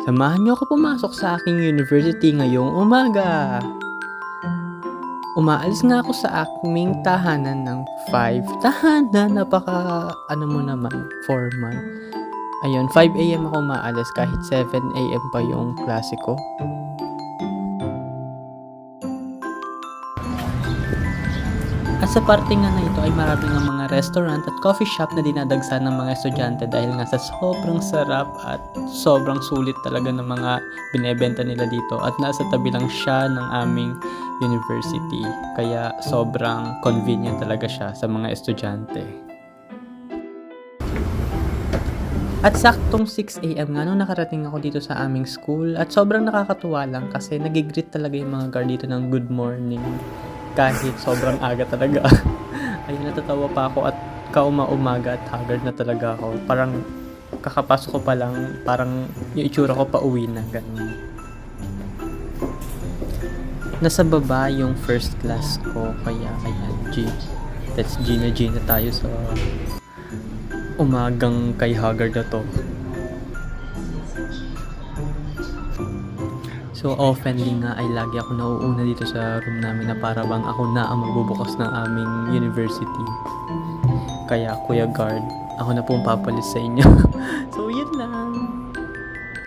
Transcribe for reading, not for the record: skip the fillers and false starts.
Samahan niyo ako pumasok sa aking university ngayong umaga. Umaalis nga ako sa aming tahanan ng 5. Tahanan, ano mo naman, formal. Ayun, 5 AM ako umaalis kahit 7 AM pa yung klase ko. At sa parte nga na ito ay marami ng mga restaurant at coffee shop na dinadagsan ng mga estudyante dahil nga sa sobrang sarap at sobrang sulit talaga ng mga binebenta nila dito at nasa tabi lang siya ng aming university. Kaya sobrang convenient talaga siya sa mga estudyante. At saktong 6 AM nga nung nakarating ako dito sa aming school at sobrang nakakatuwa lang kasi nagigreet talaga yung mga guard dito ng good morning. Kahit sobrang aga talaga. Ayun, natatawa pa ako at kauma-umaga at haggard na talaga ako. Parang kakapasok ko pa lang, parang yung itsura ko pa uwi na, ganun. Nasa baba yung first class ko, kaya ayan, G. Let's G na tayo sa umagang kay haggard na to. So oftenly nga ay lagi ako nauuna dito sa room namin na para bang ako na ang magbubukas ng aming university. Kaya Kuya Guard, ako na pong papalis sa inyo. So yun lang.